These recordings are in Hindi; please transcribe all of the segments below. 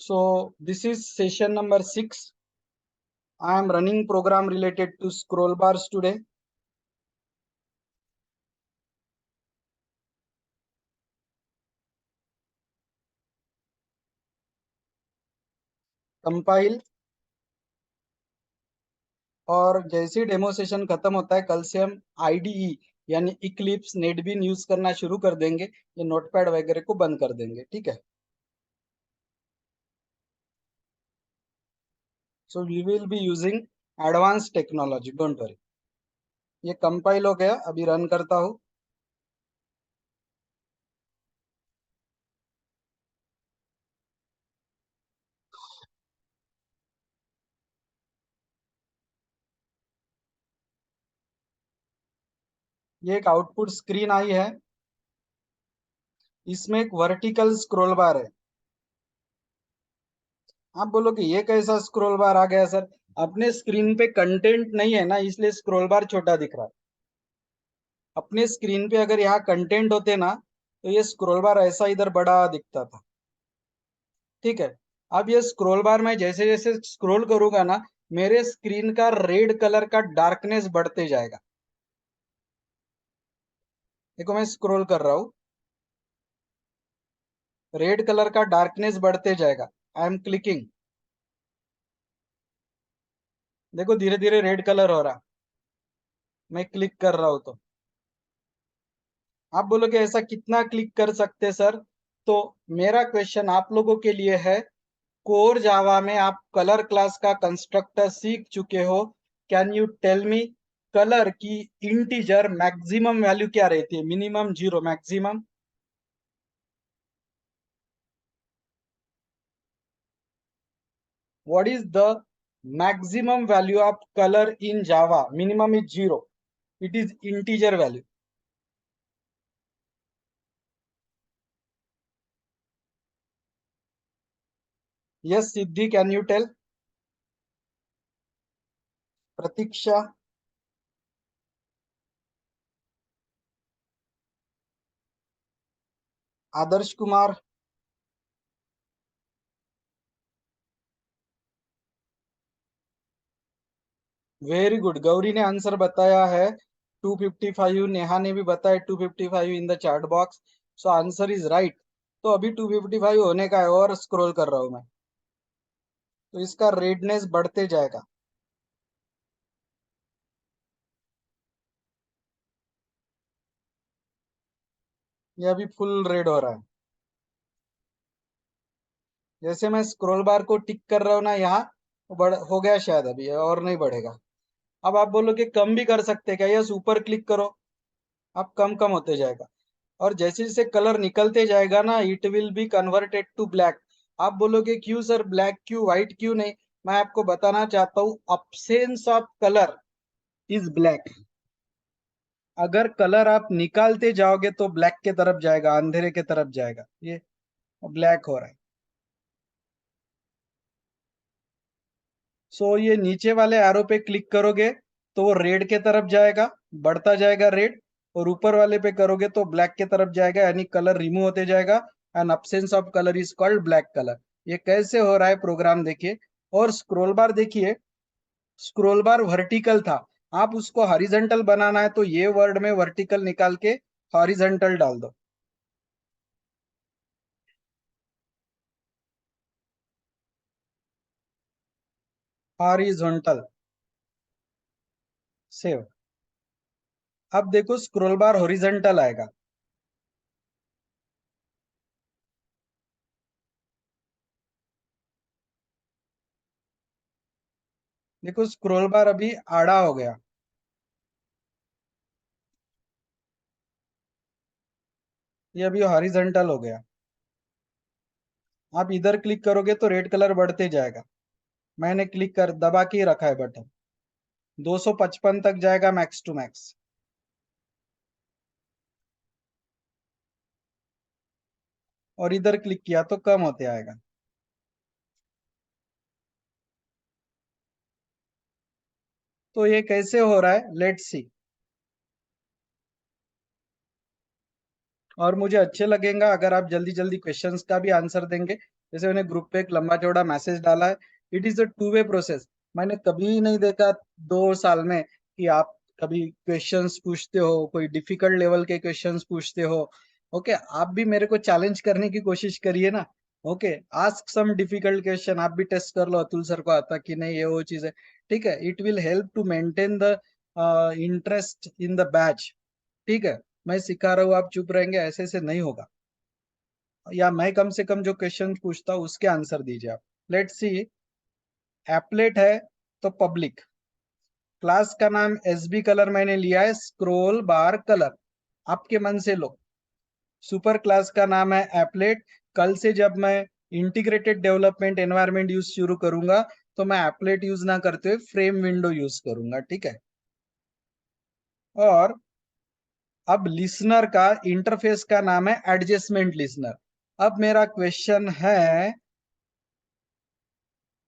So this is session number 6. I am running program related to scroll bars today. Compile. और जैसे डेमो सेशन खत्म होता है कल से हम IDE यानी इक्लिप्स नेटबीन यूज करना शुरू कर देंगे। ये नोटपैड वगैरह को बंद कर देंगे, ठीक है। So we will be using advance technology, don't worry. ये कंपाइल हो गया, अभी रन करता हूँ। ये एक आउटपुट स्क्रीन आई है। इसमें एक वर्टिकल स्क्रॉल बार है। आप बोलोगे ये कैसा स्क्रॉल बार आ गया सर? अपने स्क्रीन पे कंटेंट नहीं है ना, इसलिए स्क्रॉल बार छोटा दिख रहा है। अपने स्क्रीन पे अगर यहाँ कंटेंट होते ना तो ये स्क्रॉल बार ऐसा इधर बड़ा दिखता था, ठीक है। अब ये स्क्रॉल बार में जैसे जैसे स्क्रॉल करूंगा ना, मेरे स्क्रीन का रेड कलर का डार्कनेस बढ़ते जाएगा। देखो मैं स्क्रॉल कर रहा हूँ, रेड कलर का डार्कनेस बढ़ते जाएगा। आई एम क्लिकिंग, देखो धीरे धीरे रेड कलर हो रहा। मैं क्लिक कर रहा हूँ तो आप बोलोगे ऐसा कितना क्लिक कर सकते सर? तो मेरा क्वेश्चन आप लोगों के लिए है, कोर जावा में आप कलर क्लास का कंस्ट्रक्टर सीख चुके हो। Can you tell me colour की इंटीजर मैक्सिमम वैल्यू क्या रहती है? Minimum 0, maximum? What is the maximum value of colour in Java? Minimum is 0, it is integer value. Yes Siddhi, can you tell? Pratiksha, Adarsh Kumar, very good. Gauri ने आंसर बताया है 255। नेहा ने भी बताया 255 in the chat box. So answer is right. तो अभी 255 होने का है और स्क्रॉल कर रहा हूं मैं, तो इसका रेडनेस बढ़ते जाएगा। ये अभी फुल रेड हो रहा है। जैसे मैं स्क्रॉल बार को टिक कर रहा हूँ ना यहाँ, बढ़ हो गया शायद, अभी और नहीं बढ़ेगा। अब आप बोलोगे कम भी कर सकते हैं क्या? यस, ऊपर क्लिक करो, अब कम कम होते जाएगा। और जैसे जैसे कलर निकलते जाएगा ना, it will be converted to black. आप बोलोगे क्यों सर, ब्लैक क्यों, व्हाइट क्यों नहीं? मैं आपको बताना चाहता हूँ, absence of colour is black. अगर कलर आप निकालते जाओगे तो ब्लैक के तरफ जाएगा, अंधेरे के तरफ जाएगा। ये ब्लैक हो रहा है। सो ये नीचे वाले एरो पे क्लिक करोगे तो वो रेड के तरफ जाएगा, बढ़ता जाएगा रेड। और ऊपर वाले पे करोगे तो ब्लैक के तरफ जाएगा, यानी कलर रिमूव होते जाएगा। And absence of colour is called black colour. ये कैसे हो रहा है प्रोग्राम देखिए। और स्क्रोल बार देखिए, स्क्रोल बार वर्टिकल था, आप उसको हॉरिजॉन्टल बनाना है तो ये वर्ड में वर्टिकल निकाल के हॉरिजॉन्टल डाल दो। Horizontal, save. अब देखो स्क्रोल बार हॉरिजॉन्टल आएगा। देखो स्क्रोल बार अभी आड़ा हो गया। ये अभी हॉरिजॉन्टल हो गया। आप इधर क्लिक करोगे तो रेड कलर बढ़ते जाएगा। मैंने क्लिक कर दबा के ही रखा है बटन। 255 तक जाएगा मैक्स टू मैक्स। और इधर क्लिक किया तो कम होते आएगा। तो ये कैसे हो रहा है, लेट्स सी। और मुझे अच्छे लगेगा अगर आप जल्दी जल्दी क्वेश्चंस का भी आंसर देंगे। जैसे मैंने ग्रुप पे एक लंबा चौड़ा मैसेज डाला है, it is a two way process. मैंने कभी नहीं देखा 2 साल में कि आप कभी क्वेश्चंस पूछते हो, कोई डिफिकल्ट लेवल के क्वेश्चंस पूछते हो। ओके, आप भी मेरे को चैलेंज करने की कोशिश करिए ना। Okay, ask some difficult question, आप भी टेस्ट कर लो अतुल सर को आता कि नहीं, ये वो चीज है। ठीक है, it will help to maintain the interest in the batch. ठीक है, मैं सिखा रहा हूँ, आप चुप रहेंगे, ऐसे ऐसे नहीं होगा। या मैं कम से कम जो क्वेश्चन पूछता हूँ उसके आंसर दीजिए आप। लेट्स सी, एप्लेट है तो पब्लिक, क्लास का नाम एसबी कलर मैंने लिया है, स्क्रोल बार कलर, आपके मन से लो। सुपर क्लास का नाम है एप्लेट। कल से जब मैं इंटीग्रेटेड डेवलपमेंट एनवायरनमेंट यूज शुरू करूंगा तो मैं एप्लेट यूज ना करते हुए फ्रेम विंडो यूज करूंगा। ठीक है, और अब लिसनर का इंटरफेस का नाम है एडजस्टमेंट लिसनर। अब मेरा क्वेश्चन है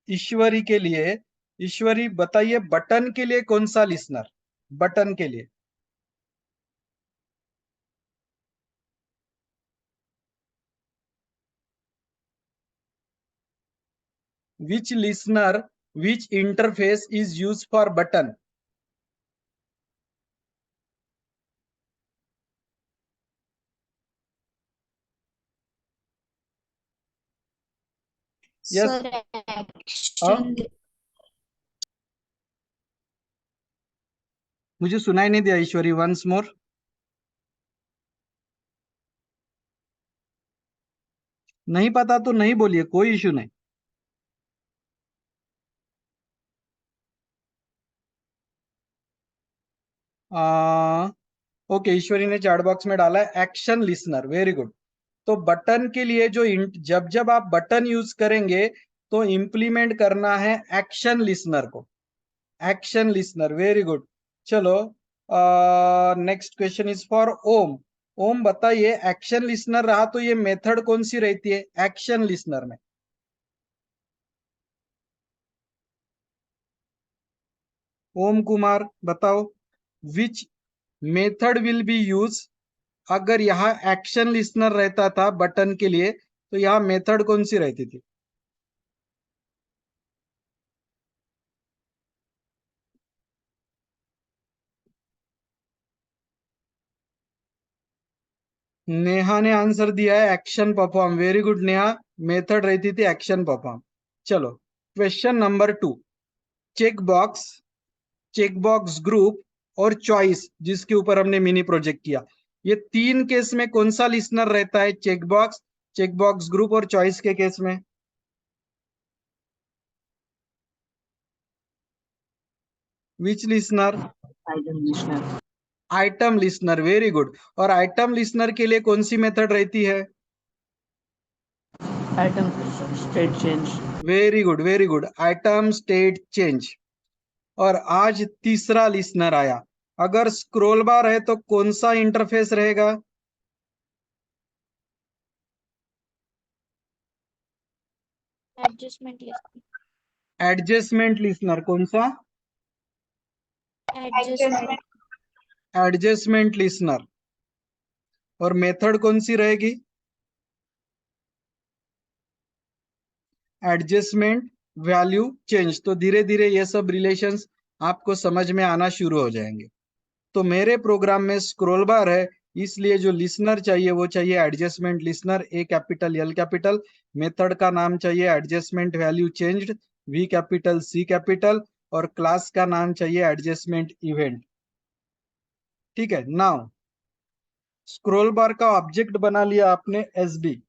ईश्वरी के लिए, ईश्वरी बताइए बटन के लिए कौन सा लिसनर, बटन के लिए। Which listener, which interface is use for button. Yes. Sir action. मुझे सुनाई नहीं दिया ईश्वरी, वंस मोर। नहीं पता तो नहीं बोलिए, कोई इशू नहीं। आ, ओके, ईश्वरी ने चैट बॉक्स में डाला है एक्शन लिसनर, वेरी गुड। तो बटन के लिए जो जब जब आप बटन यूज करेंगे तो इंप्लीमेंट करना है एक्शन लिसनर को, एक्शन लिसनर, वेरी गुड। चलो, नेक्स्ट क्वेश्चन इज फॉर ओम। ओम बताइए, एक्शन लिसनर रहा तो ये मेथड कौन सी रहती है एक्शन लिसनर में। ओम कुमार बताओ, which method will be use. अगर यहाँ एक्शन लिसनर रहता था बटन के लिए तो यहाँ मेथड कौन सी रहती थी। नेहा ने आंसर दिया है action perform, very good Neha. Method रहती थी एक्शन परफॉर्म। चलो, question number 2। Check box, check box group और चॉइस, जिसके ऊपर हमने मिनी प्रोजेक्ट किया, ये तीन केस में कौन सा लिसनर रहता है, चेक बॉक्स ग्रुप और चॉइस के केस में। Which listener, item listener. Item listener, very good. और आइटम लिसनर के लिए कौन सी मेथड रहती है। Item state change. Very good, very good, item state change. और आज तीसरा लिसनर आया, अगर स्क्रोल बार है तो कौन सा इंटरफेस रहेगा। Adjustment list. एडजस्टमेंट लिसनर, कौन सा, एडजस्टमेंट। Adjustment listener. और मेथड कौन सी रहेगी, एडजस्टमेंट वैल्यू चेंज। तो धीरे धीरे ये सब रिलेशंस आपको समझ में आना शुरू हो जाएंगे। तो मेरे प्रोग्राम में स्क्रोल बार है, इसलिए जो लिसनर चाहिए वो चाहिए adjustment listener, A capital L capital. Method का नाम चाहिए adjustment value changed, V capital C capital. और क्लास का नाम चाहिए एडजस्टमेंट इवेंट। ठीक है, नाउ स्क्रोल बार का ऑब्जेक्ट बना लिया आपने एसबी।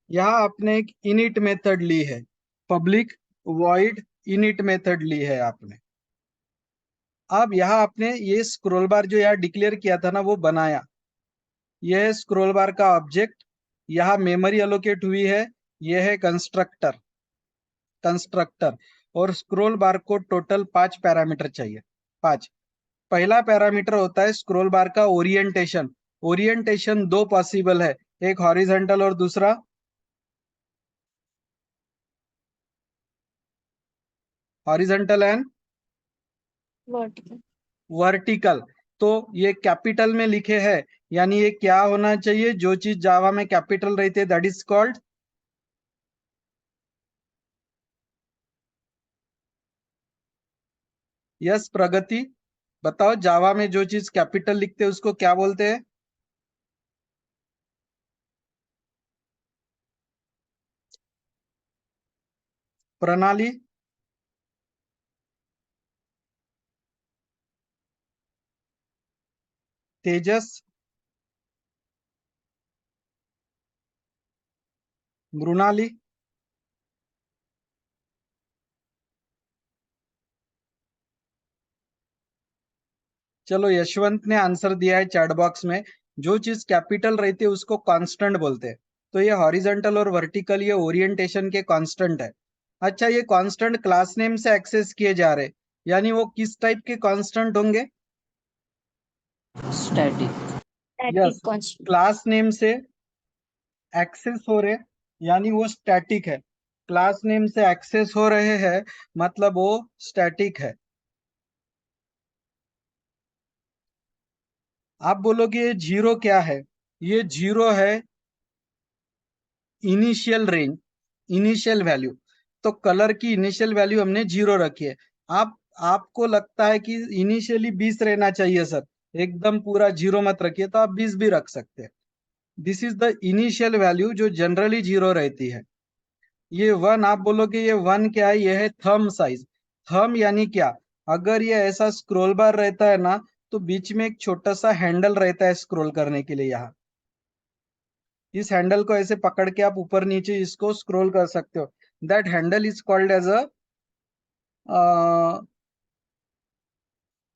यहाँ आपने एक इनिट मेथड ली है, पब्लिक वॉइड इनिट मेथड ली है आपने। अब यहाँ आपने ये स्क्रोल बार जो यहाँ डिक्लेयर किया था ना वो बनाया, यह है स्क्रोल बार का ऑब्जेक्ट। यहाँ मेमोरी एलोकेट हुई है, यह है कंस्ट्रक्टर, कंस्ट्रक्टर। और स्क्रोल बार को टोटल 5 पैरामीटर चाहिए, 5। पहला पैरामीटर होता है स्क्रोल बार का ओरिएंटेशन। ओरिएंटेशन दो पॉसिबल है, एक हॉरिजॉन्टल और दूसरा हॉरिजॉन्टल एंड वर्टिकल। वर्टिकल। तो ये कैपिटल में लिखे हैं, यानी ये क्या होना चाहिए, जो चीज जावा में कैपिटल रहती है दैट इज कॉल्ड यस प्रगति, बताओ जावा में जो चीज कैपिटल लिखते हैं उसको क्या बोलते हैं? प्रणाली, तेजस, मृणाली, चलो यशवंत ने आंसर दिया है चैट बॉक्स में। जो चीज कैपिटल रहती है उसको कांस्टेंट बोलते हैं। तो ये हॉरिजॉन्टल और वर्टिकल ये ओरिएंटेशन के कांस्टेंट है। अच्छा, ये कांस्टेंट क्लास नेम से एक्सेस किए जा रहे, यानी वो किस टाइप के कांस्टेंट होंगे? Static. Yes, static constant. Class name से एक्सेस हो रहे, यानी वो स्टैटिक है। क्लास नेम से एक्सेस हो रहे हैं मतलब वो स्टैटिक है। आप बोलोगे ये जीरो क्या है? ये जीरो है इनिशियल रेंज, इनिशियल वैल्यू। तो कलर की इनिशियल वैल्यू हमने जीरो रखी है। आप आपको लगता है कि इनिशियली 20 रहना चाहिए सर, एकदम पूरा जीरो मत रखिए, तो आप 20 भी रख सकते हैं। This is the initial value जो जनरली जीरो रहती है। ये वन, आप बोलोगे ये वन क्या है? ये है थंब साइज। थंब यानी क्या? अगर ये ऐसा स्क्रॉल बार रहता है ना, तो बीच में एक छोटा सा हैंडल रहता है स्क्रॉल करने के लिए। यहाँ इस हैंडल को ऐसे पकड़ के आप ऊपर नीचे इसको स्क्रॉल कर सकते हो। That handle is called as a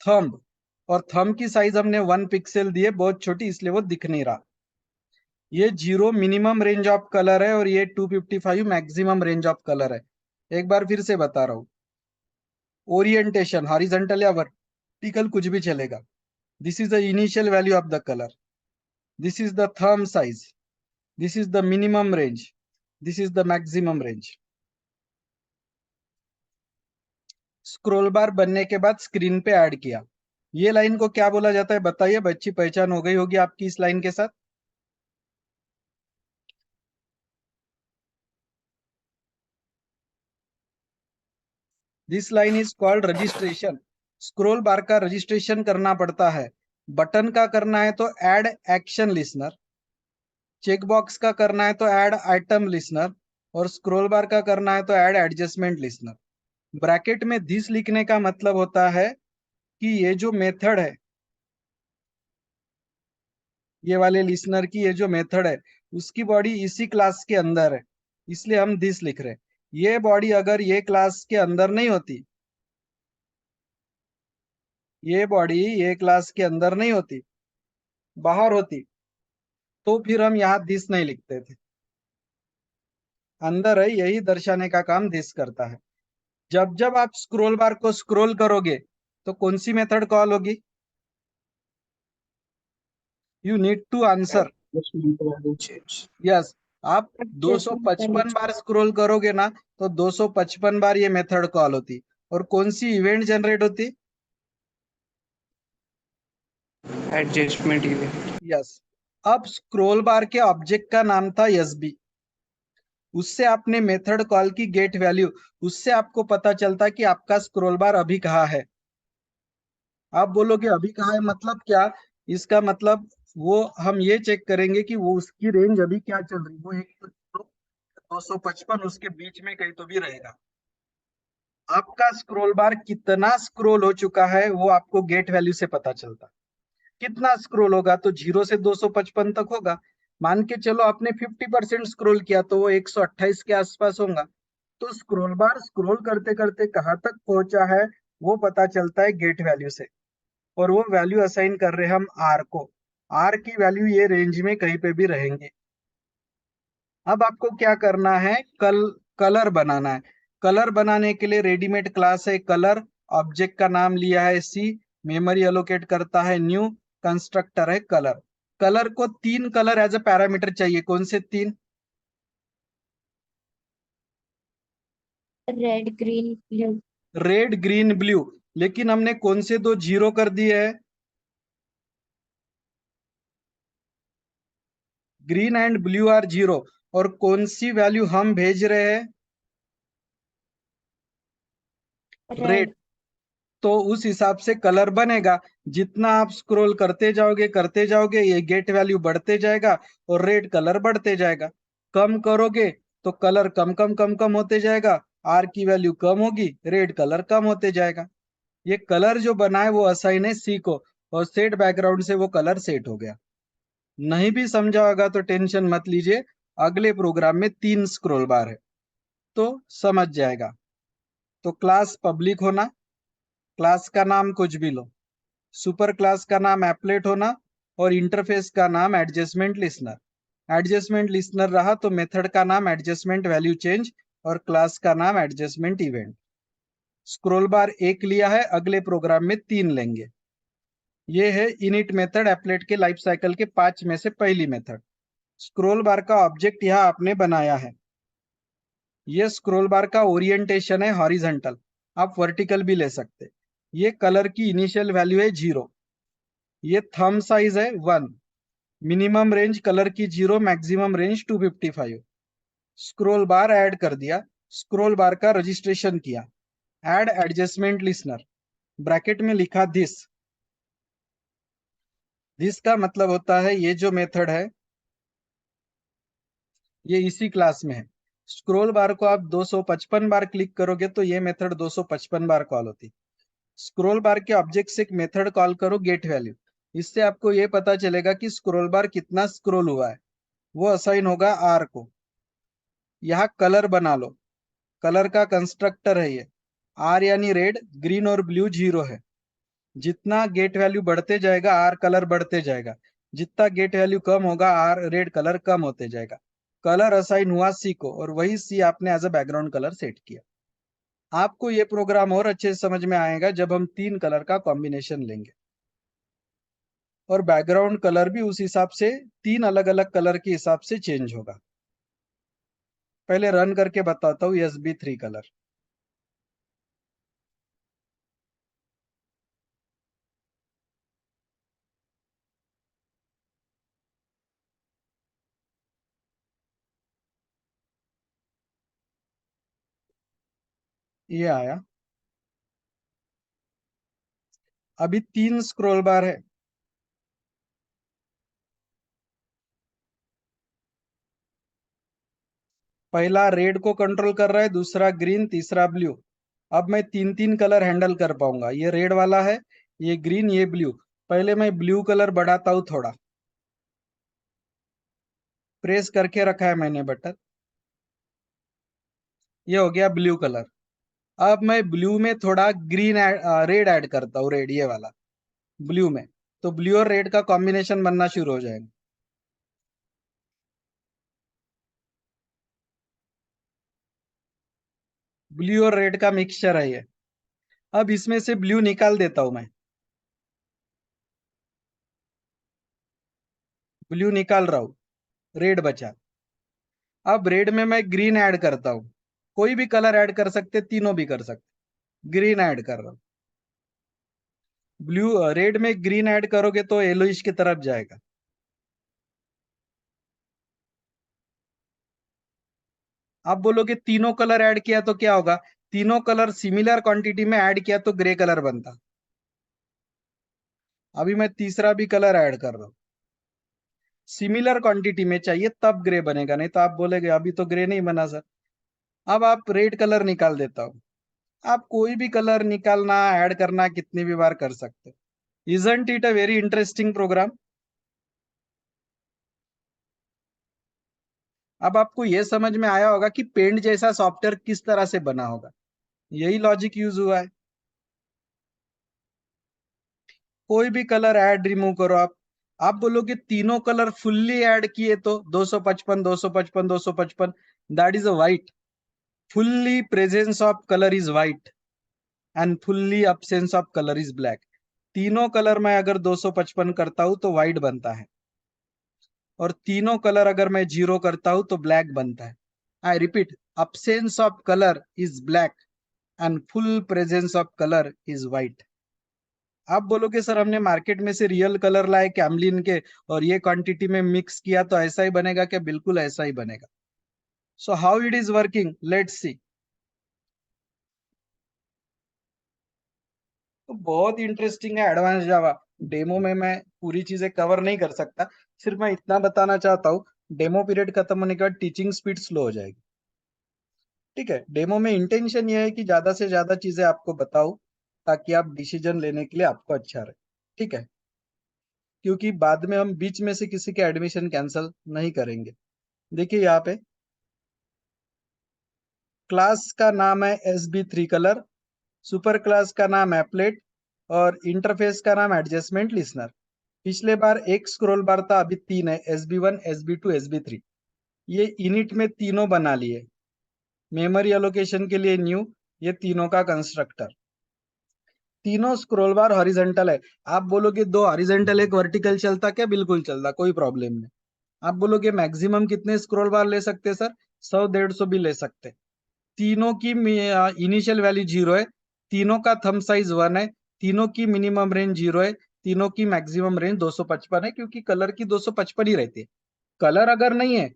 thumb. और थंब की साइज हमने 1 पिक्सल दी है, बहुत छोटी, इसलिए वो दिख नहीं रहा। ये zero minimum range of colour है और ये 255 मैक्सिमम रेंज ऑफ कलर है। एक बार फिर से बता रहा हूँ। ओरिएंटेशन हॉरिजॉन्टल या वर्टिकल कुछ भी चलेगा। This is the initial value of the colour, this is the thumb size, this is the minimum range, this is the maximum range. Scroll bar बनने के बाद स्क्रीन पे ऐड किया, ये लाइन को क्या बोला जाता है बताइए? बच्ची पहचान हो गई होगी आपकी इस लाइन के साथ। This line is called registration. Scroll bar का रजिस्ट्रेशन करना पड़ता है। बटन का करना है तो add action listener, check box का करना है तो ऐड आइटम लिसनर, और स्क्रोल बार का करना है तो ऐड एडजस्टमेंट लिसनर। ब्रैकेट में दिस लिखने का मतलब होता है कि ये जो मेथड है, ये वाले लिसनर की ये जो मेथड है, उसकी बॉडी इसी क्लास के अंदर है, इसलिए हम दिस लिख रहे हैं। ये बॉडी अगर ये क्लास के अंदर नहीं होती, ये बॉडी ये क्लास के अंदर नहीं होती, बाहर होती, तो फिर हम यहाँ दिस नहीं लिखते थे। अंदर है, यही दर्शाने का काम दिस करता है। जब जब आप स्क्रोल बार को स्क्रोल करोगे तो कौन सी मेथड कॉल होगी? You need to answer. Adjustment value change. Yes, आप एडजस्टमेंट वैल्यू 255 बार स्क्रॉल करोगे ना, तो 255 बार ये मेथड कॉल होती। और कौन सी इवेंट जनरेट होती? Adjustment event. यस। अब स्क्रॉल बार के ऑब्जेक्ट का नाम था एसबी, उससे आपने मेथड कॉल की गेट वैल्यू, उससे आपको पता चलता कि आपका स्क्रॉल बार अभी कहाँ है। आप बोलोगे अभी कहाँ है मतलब क्या? इसका मतलब वो हम ये चेक करेंगे कि वो उसकी रेंज अभी क्या चल रही, वो एक 255 उसके बीच में कहीं तो भी रहेगा। आपका स्क्रॉल बार कितना स्क्रॉल हो चुका है वो आपको गेट वैल्यू से पता चलता। कितना स्क्रॉल होगा? तो 0 से 255 तक होगा। मान के चलो आपने 50% स्क्रॉल किया तो वो 128 के आसपास होगा। तो स्क्रॉल बार स्क्रॉल करते करते कहाँ तक पहुंचा है वो पता चलता है गेट वैल्यू से। और वो वैल्यू असाइन कर रहे हैं हम आर को। आर की वैल्यू ये रेंज में कहीं पे भी रहेंगे। अब आपको क्या करना है? कलर बनाना है। कलर बनाने के लिए रेडीमेड क्लास है कलर, ऑब्जेक्ट का नाम लिया है सी, मेमोरी एलोकेट करता है न्यू, कंस्ट्रक्टर है कलर। कलर को 3 कलर एज अ पैरामीटर चाहिए। कौन से 3? Red green blue. Red green blue. लेकिन हमने कौन से दो जीरो कर दिए है? Green and blue are zero. और कौन सी वैल्यू हम भेज रहे हैं? रेड। रेड। तो उस हिसाब से कलर बनेगा। जितना आप स्क्रॉल करते जाओगे ये गेट वैल्यू बढ़ते जाएगा और रेड कलर बढ़ते जाएगा। कम करोगे तो कलर कम कम कम कम होते जाएगा, आर की वैल्यू कम होगी, रेड कलर कम होते जाएगा। ये कलर जो बना है वो असाइन है सी को, और सेट बैकग्राउंड से वो कलर सेट हो गया। नहीं भी समझा होगा तो टेंशन मत लीजिए, अगले प्रोग्राम में 3 स्क्रॉल बार है तो समझ जाएगा। तो क्लास पब्लिक होना, क्लास का नाम कुछ भी लो, सुपर क्लास का नाम एप्लेट होना और इंटरफेस का नाम एडजस्टमेंट लिसनर। एडजस्टमेंट लिसनर रहा तो मेथड का नाम एडजस्टमेंट वैल्यू चेंज और क्लास का नाम एडजस्टमेंट इवेंट। स्क्रॉल बार एक लिया है, अगले प्रोग्राम में 3 लेंगे। ये है इनिट मेथड एप्लेट के लाइफ साइकिल के 5 में से पहली मेथड। स्क्रॉल बार का ऑब्जेक्ट यहाँ आपने बनाया है। ये स्क्रॉल बार का ओरिएंटेशन है हॉरिजॉन्टल, आप वर्टिकल भी ले सकते। ये कलर की इनिशियल वैल्यू है 0। ये थंब साइज है 1। मिनिमम रेंज कलर की 0, मैक्सिमम रेंज 255। स्क्रॉल बार ऐड कर दिया, स्क्रॉल बार का रजिस्ट्रेशन किया। ऐड एडजस्टमेंट लिसनर, ब्रैकेट में लिखा दिस का मतलब होता है ये जो मेथड है ये इसी क्लास में है। स्क्रॉल बार को आप 255 बार क्लिक करोगे तो ये मेथड 255 बार कॉल होती। स्क्रॉल बार के ऑब्जेक्ट से एक मेथड कॉल करो गेट वैल्यू, इससे आपको ये पता चलेगा कि स्क्रॉल बार कितना स्क्रॉल हुआ है, वो असाइन होगा आर को। यहाँ कलर बना लो, कलर का कंस्ट्रक्टर है ये। आर यानी रेड, ग्रीन और ब्लू 0 है। जितना गेट वैल्यू बढ़ते जाएगा आर कलर बढ़ते जाएगा, जितना गेट वैल्यू कम होगा आर रेड कलर कम होते जाएगा। कलर असाइन हुआ सी को और वही सी आपने as a background colour set किया। आपको ये प्रोग्राम और अच्छे से समझ में आएगा जब हम 3 कलर का कॉम्बिनेशन लेंगे, और बैकग्राउंड कलर भी उस हिसाब से 3 अलग अलग कलर के हिसाब से चेंज होगा। पहले रन करके बताता हूँ SB3 कलर। ये आया। अभी 3 स्क्रॉल बार है। पहला रेड को कंट्रोल कर रहा है, दूसरा ग्रीन, तीसरा ब्लू। अब मैं 3 कलर हैंडल कर पाऊंगा। ये रेड वाला है, ये ग्रीन, ये ब्लू। पहले मैं ब्लू कलर बढ़ाता हूं थोड़ा, प्रेस करके रखा है मैंने बटन। ये हो गया ब्लू कलर। अब मैं ब्लू में थोड़ा रेड ऐड करता हूँ, रेड ये वाला ब्लू में। तो ब्लू और रेड का कॉम्बिनेशन बनना शुरू हो जाएगा। ब्लू और रेड का मिक्सचर है ये। अब इसमें से ब्लू निकाल देता हूं मैं, ब्लू निकाल रहा हूं, रेड बचा। अब रेड में मैं ग्रीन ऐड करता हूँ। कोई भी कलर ऐड कर सकते, तीनों भी कर सकते। ग्रीन ऐड कर रहा हूँ। ब्लू रेड में ग्रीन ऐड करोगे तो येलोइश की तरफ जाएगा। आप बोलोगे तीनों कलर ऐड किया तो क्या होगा? तीनों कलर सिमिलर क्वांटिटी में ऐड किया तो ग्रे कलर बनता। अभी मैं तीसरा भी कलर ऐड कर रहा हूँ। सिमिलर क्वांटिटी में चाहिए तब ग्रे बनेगा, नहीं तो आप बोलेगे अभी तो ग्रे नहीं बना सर। अब आप रेड कलर निकाल देता हूँ। आप कोई भी कलर निकालना ऐड करना कितनी भी बार कर सकते। Isn't it a very interesting program? अब आपको यह समझ में आया होगा कि पेंट जैसा सॉफ्टवेयर किस तरह से बना होगा। यही लॉजिक यूज हुआ है। कोई भी कलर ऐड रिमूव करो आप बोलोगे तीनों कलर फुल्ली ऐड किए तो 255 255 255, that is a white. Fully presence of colour is white and fully absence of colour is black. तीनों कलर में अगर 255 करता हूं तो व्हाइट बनता है, और तीनों कलर अगर मैं 0 करता हूं तो ब्लैक बनता है। I repeat, absence of colour is black and full presence of colour is white. आप बोलोगे सर हमने मार्केट में से रियल कलर लाए कैमलिन के और ये क्वांटिटी में मिक्स किया तो ऐसा ही बनेगा क्या? बिल्कुल ऐसा ही बनेगा। So how it is working, let's see. तो बहुत इंटरेस्टिंग है एडवांस जावा। डेमो में मैं पूरी चीजें कवर नहीं कर सकता, सिर्फ मैं इतना बताना चाहता हूँ, डेमो पीरियड खत्म होने के बाद टीचिंग स्पीड स्लो हो जाएगी। ठीक है, डेमो में इंटेंशन ये है कि ज्यादा से ज्यादा चीजें आपको बताओ ताकि आप डिसीजन लेने के लिए आपको अच्छा रहे। ठीक है, क्योंकि बाद में हम बीच में से किसी के एडमिशन कैंसिल नहीं करेंगे। देखिए यहाँ पे क्लास का नाम है SB3 कलर, सुपर क्लास का नाम एप्लेट और इंटरफेस का नाम एडजस्टमेंट लिसनर। पिछले बार एक स्क्रॉल बार था, अभी तीन है, SB1 SB2 SB3। ये इनिट में तीनों बना लिए। मेमोरी एलोकेशन के लिए न्यू, ये तीनों का कंस्ट्रक्टर। तीनों स्क्रॉल बार हॉरिजॉन्टल है। आप बोलोगे दो हॉरिजॉन्टल एक वर्टिकल चलता क्या? बिल्कुल चलता, कोई प्रॉब्लम नहीं। आप बोलोगे मैक्सिमम कितने स्क्रॉल बार ले सकते सर? 100-150 भी ले सकते। तीनों की इनिशियल वैल्यू 0 है, तीनों का थंब साइज 1 है, तीनों की मिनिमम रेंज 0 है, तीनों की मैक्सिमम रेंज 255 है, क्योंकि कलर की 255 ही रहती है। कलर अगर नहीं है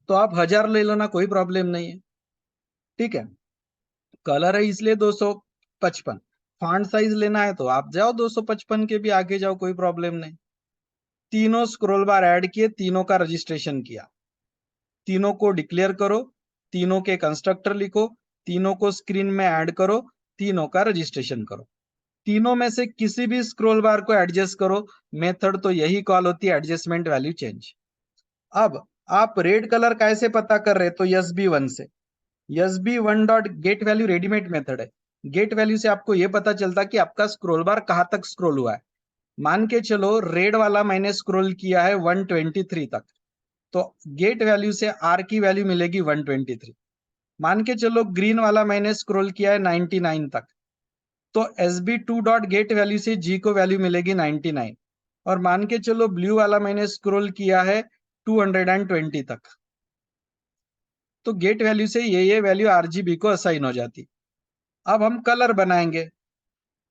तो आप 1000 ले लो ना, कोई प्रॉब्लम नहीं है। ठीक है, कलर है इसलिए 255। फॉन्ट साइज लेना है तो आप जाओ 255 के भी आगे जाओ, कोई प्रॉब्लम नहीं। तीनों स्क्रॉल बार ऐड किए, तीनों का रजिस्ट्रेशन किया, तीनों को डिक्लेयर करो, तीनों के कंस्ट्रक्टर लिखो, तीनों को स्क्रीन में ऐड करो, तीनों का रजिस्ट्रेशन करो। तीनों में से किसी भी स्क्रॉल बार को एडजस्ट करो, मेथड तो यही कॉल होती है एडजस्टमेंट वैल्यू चेंज। अब आप रेड कलर कैसे पता कर रहे? तो SB1 से। SB1 dot get value readymade method है। गेट वैल्यू से आपको यह पता चलता कि आपका स्क्रॉल बार कहां तक स्क्रॉल हुआ है। मान के चलो रेड वाला मैंने स्क्रॉल किया है 123 तक, तो गेट वैल्यू से आर की वैल्यू मिलेगी 123। मान के चलो ग्रीन वाला मैंने स्क्रॉल किया है 99 तक, तो SB2 डॉट गेट वैल्यू से जी को वैल्यू मिलेगी 99। और मान के चलो ब्लू वाला मैंने स्क्रॉल किया है 220 तक, तो गेट वैल्यू से ये वैल्यू RGB को असाइन हो जाती। अब हम कलर बनाएंगे,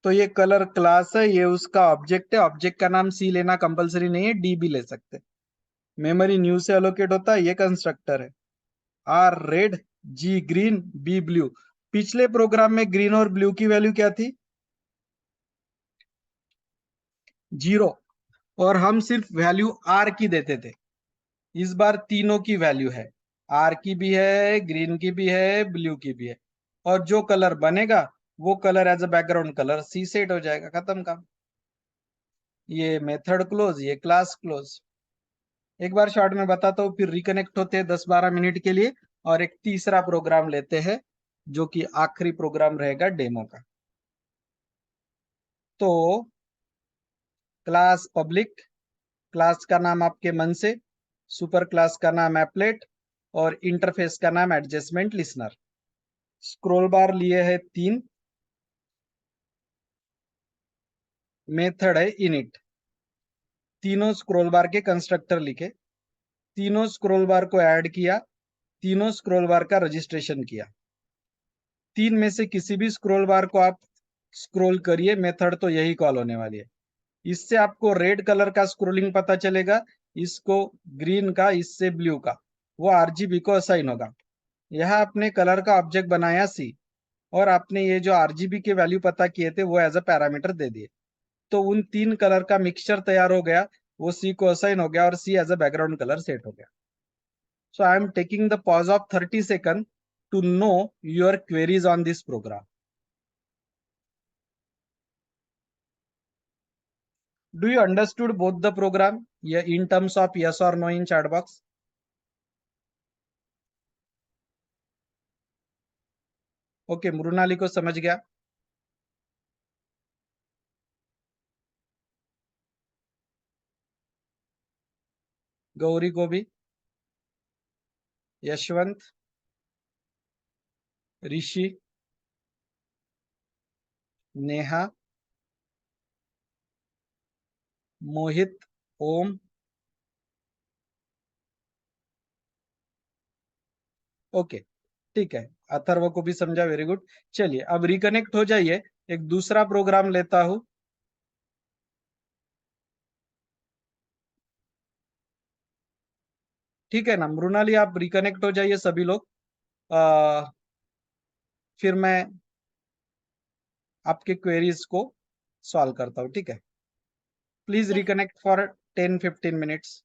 तो ये कलर क्लास है, ये उसका ऑब्जेक्ट है, ऑब्जेक्ट का नाम C लेना कंपलसरी नहीं है, D भी ले सकते। मेमोरी न्यू से एलोकेट होता है, ये कंस्ट्रक्टर है। R red, G green, B blue. पिछले प्रोग्राम में ग्रीन और ब्लू की वैल्यू क्या थी? 0। और हम सिर्फ वैल्यू R की देते थे। इस बार तीनों की वैल्यू है, R की भी है, ग्रीन की भी है, ब्लू की भी है। और जो कलर बनेगा वो colour as a background colour C set हो जाएगा, खत्म काम। ये मेथड क्लोज, ये क्लास क्लोज। एक बार शॉर्ट में बताता हूँ, फिर रिकनेक्ट होते हैं 10-12 मिनट के लिए और एक तीसरा प्रोग्राम लेते हैं जो कि आखिरी प्रोग्राम रहेगा डेमो का। तो क्लास पब्लिक, क्लास का नाम आपके मन से, सुपर क्लास का नाम एप्लेट और इंटरफेस का नाम एडजस्टमेंट लिसनर। स्क्रॉल बार लिए है 3, मेथड है इनिट। तीनों स्क्रॉल बार के कंस्ट्रक्टर लिखे, तीनों स्क्रॉल बार को ऐड किया, तीनों स्क्रॉल बार का रजिस्ट्रेशन किया। तीन में से किसी भी स्क्रॉल बार को आप स्क्रॉल करिए, मेथड तो यही कॉल होने वाली है। इससे आपको रेड कलर का स्क्रोलिंग पता चलेगा, इसको ग्रीन का, इससे ब्लू का, वो RGB को असाइन होगा। यहाँ आपने कलर का ऑब्जेक्ट बनाया C, और आपने ये जो RGB के वैल्यू पता किए थे वो एज अ पैरामीटर दे दिए। तो उन तीन कलर का मिक्सचर तैयार हो गया, वो C को असाइन हो गया और C as a background colour set हो गया। So I am taking the pause of 30 seconds to know your queries on this program. Do you understood both the program? Yeah, in terms of yes or no in chat box. Okay, Mrinali को समझ गया? गौरी को भी, यशवंत, ऋषि, नेहा, मोहित, ओम। ओके, ठीक है, अथर्व को भी समझा, वेरी गुड। चलिए अब रिकनेक्ट हो जाइए, एक दूसरा प्रोग्राम लेता हूं। ठीक है ना मृणाली, आप रिकनेक्ट हो जाइए सभी लोग। फिर मैं आपके क्वेरीज को सॉल्व करता हूँ, ठीक है। Please reconnect for 10-15 minutes.